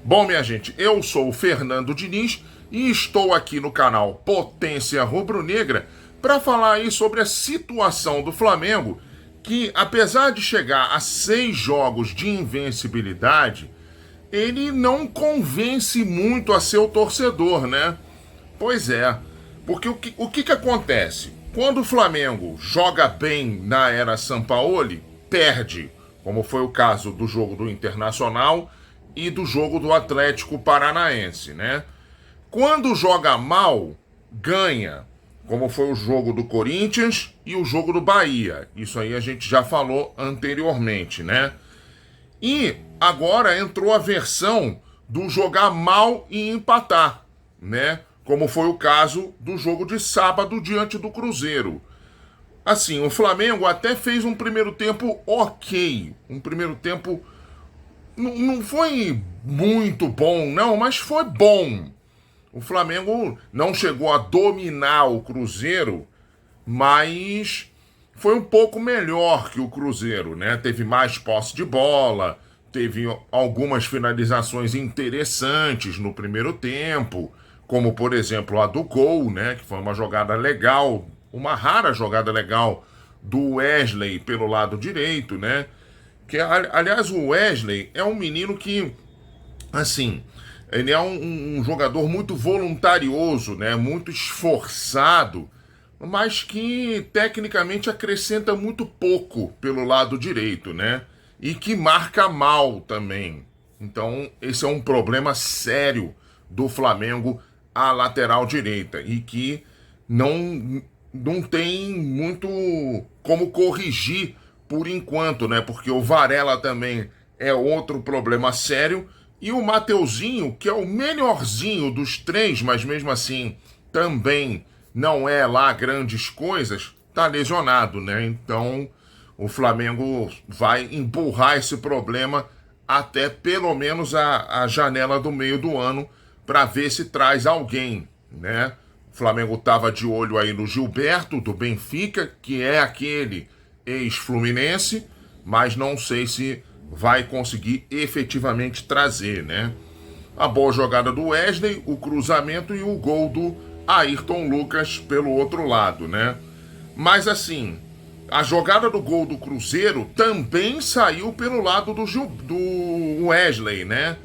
Bom, minha gente, eu sou o Fernando Diniz e estou aqui no canal Potência Rubro-Negra para falar aí sobre a situação do Flamengo, que apesar de chegar a 6 jogos de invencibilidade, ele não convence muito a seu torcedor, né? Pois é, porque o que acontece? Quando o Flamengo joga bem na era Sampaoli, perde, como foi o caso do jogo do Internacional e do jogo do Atlético Paranaense, né? Quando joga mal, ganha, como foi o jogo do Corinthians e o jogo do Bahia. Isso aí a gente já falou anteriormente, né? E agora entrou a versão do jogar mal e empatar, né? Como foi o caso do jogo de sábado diante do Cruzeiro. Assim, o Flamengo até fez um primeiro tempo ok. Um primeiro tempo não foi muito bom, não, mas foi bom. O Flamengo não chegou a dominar o Cruzeiro, mas foi um pouco melhor que o Cruzeiro, né? Teve mais posse de bola, teve algumas finalizações interessantes no primeiro tempo, como por exemplo a do gol, né? Que foi uma jogada legal, uma rara jogada legal do Wesley pelo lado direito, né? Que, aliás, o Wesley é um menino que, assim, ele é um jogador muito voluntarioso, né? Muito esforçado, mas que tecnicamente acrescenta muito pouco pelo lado direito, né? E que marca mal também. Então, esse é um problema sério do Flamengo à lateral direita e que não tem muito como corrigir por enquanto, né? Porque o Varela também é outro problema sério e o Mateuzinho, que é o melhorzinho dos três, mas mesmo assim também não é lá grandes coisas, tá lesionado, né? Então o Flamengo vai empurrar esse problema até pelo menos a janela do meio do ano para ver se traz alguém, né? O Flamengo estava de olho aí no Gilberto, do Benfica, que é aquele ex-Fluminense, mas não sei se vai conseguir efetivamente trazer, né? A boa jogada do Wesley, o cruzamento e o gol do Ayrton Lucas pelo outro lado, né? Mas assim, a jogada do gol do Cruzeiro também saiu pelo lado do Wesley, né?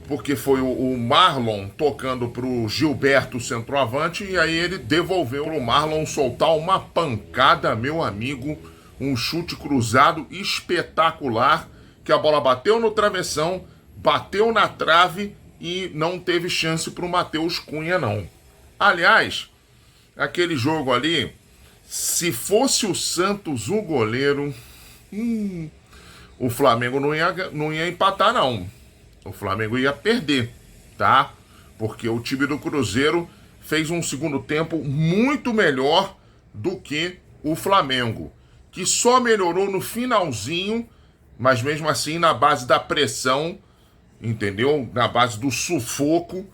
Porque foi o Marlon tocando pro Gilberto centroavante e aí ele devolveu pro Marlon soltar uma pancada, meu amigo, um chute cruzado espetacular, que a bola bateu no travessão, bateu na trave e não teve chance pro Matheus Cunha não. Aliás, aquele jogo ali, se fosse o Santos o goleiro, o Flamengo não ia empatar não. O Flamengo ia perder, tá? Porque o time do Cruzeiro fez um segundo tempo muito melhor do que o Flamengo, que só melhorou no finalzinho, mas mesmo assim na base da pressão, entendeu? Na base do sufoco,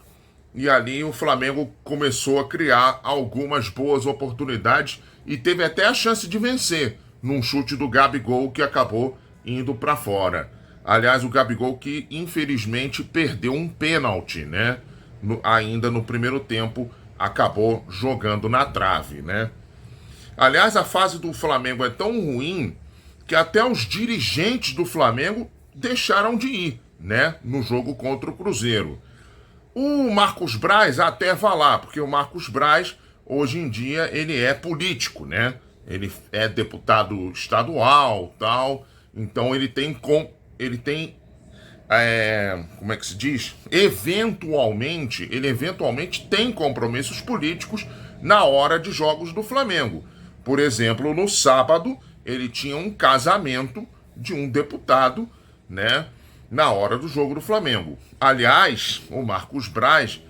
e ali o Flamengo começou a criar algumas boas oportunidades e teve até a chance de vencer num chute do Gabigol que acabou indo para fora. Aliás, o Gabigol que infelizmente perdeu um pênalti, né? Ainda no primeiro tempo, acabou jogando na trave, né? Aliás, a fase do Flamengo é tão ruim que até os dirigentes do Flamengo deixaram de ir, né? No jogo contra o Cruzeiro. O Marcos Braz até vai lá, porque o Marcos Braz, hoje em dia, ele é político, né? Ele é deputado estadual, tal. Então como é que se diz? Ele eventualmente tem compromissos políticos na hora de jogos do Flamengo. Por exemplo, no sábado, ele tinha um casamento de um deputado, né? Na hora do jogo do Flamengo. Aliás, o Marcos Braz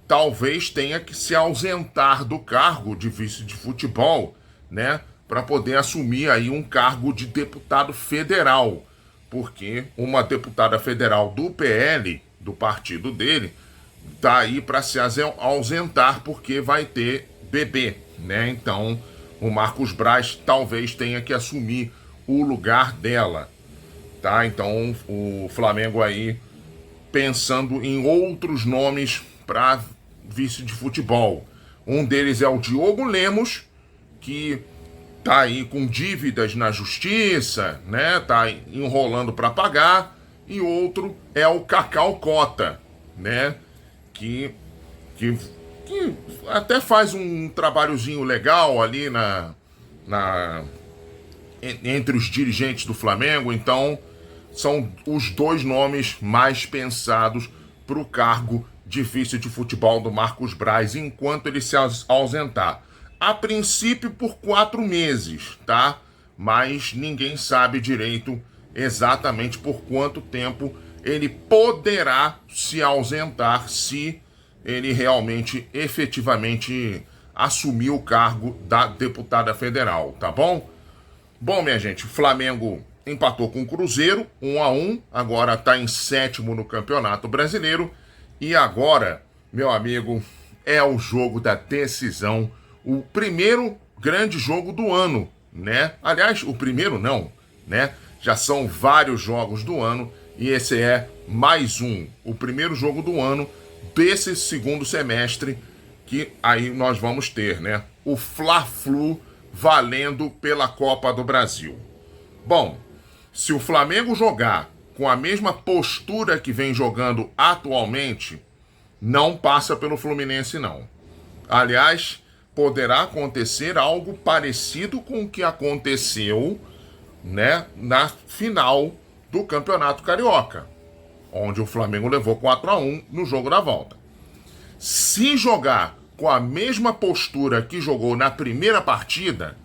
talvez tenha que se ausentar do cargo de vice de futebol, né? Para poder assumir aí um cargo de deputado federal, porque uma deputada federal do PL, do partido dele, tá aí para se ausentar porque vai ter bebê, né? Então, o Marcos Braz talvez tenha que assumir o lugar dela, tá? Então, o Flamengo aí pensando em outros nomes para vice de futebol. Um deles é o Diogo Lemos, que tá aí com dívidas na justiça, né? Tá enrolando para pagar. E outro é o Cacau Cota, né? Que até faz um trabalhozinho legal ali entre os dirigentes do Flamengo. Então, são os dois nomes mais pensados para o cargo de vice de futebol do Marcos Braz, enquanto ele se ausentar. A princípio por 4 meses, tá? Mas ninguém sabe direito exatamente por quanto tempo ele poderá se ausentar se ele realmente, efetivamente, assumir o cargo da deputada federal, tá bom? Bom, minha gente, o Flamengo empatou com o Cruzeiro, 1-1, agora está em 7º no Campeonato Brasileiro, e agora, meu amigo, é o jogo da decisão, o primeiro grande jogo do ano, né? Aliás, o primeiro não, né? Já são vários jogos do ano, e esse é mais um, o primeiro jogo do ano desse segundo semestre, que aí nós vamos ter, né? O Fla-Flu valendo pela Copa do Brasil. Bom, se o Flamengo jogar com a mesma postura que vem jogando atualmente, não passa pelo Fluminense, não. Aliás, poderá acontecer algo parecido com o que aconteceu, né, na final do Campeonato Carioca, onde o Flamengo levou 4-1 no jogo da volta. Se jogar com a mesma postura que jogou na primeira partida,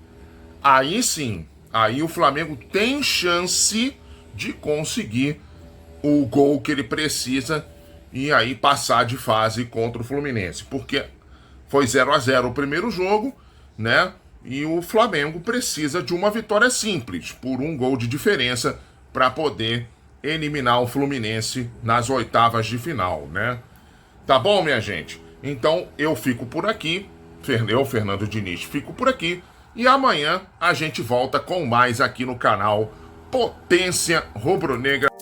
aí sim, aí o Flamengo tem chance de conseguir o gol que ele precisa e aí passar de fase contra o Fluminense, porque foi 0-0 o primeiro jogo, né? E o Flamengo precisa de uma vitória simples, por um gol de diferença, para poder eliminar o Fluminense nas oitavas de final, né? Tá bom, minha gente? Então eu fico por aqui, eu, Fernando Diniz, fico por aqui, e amanhã a gente volta com mais aqui no canal Potência Rubro-Negra.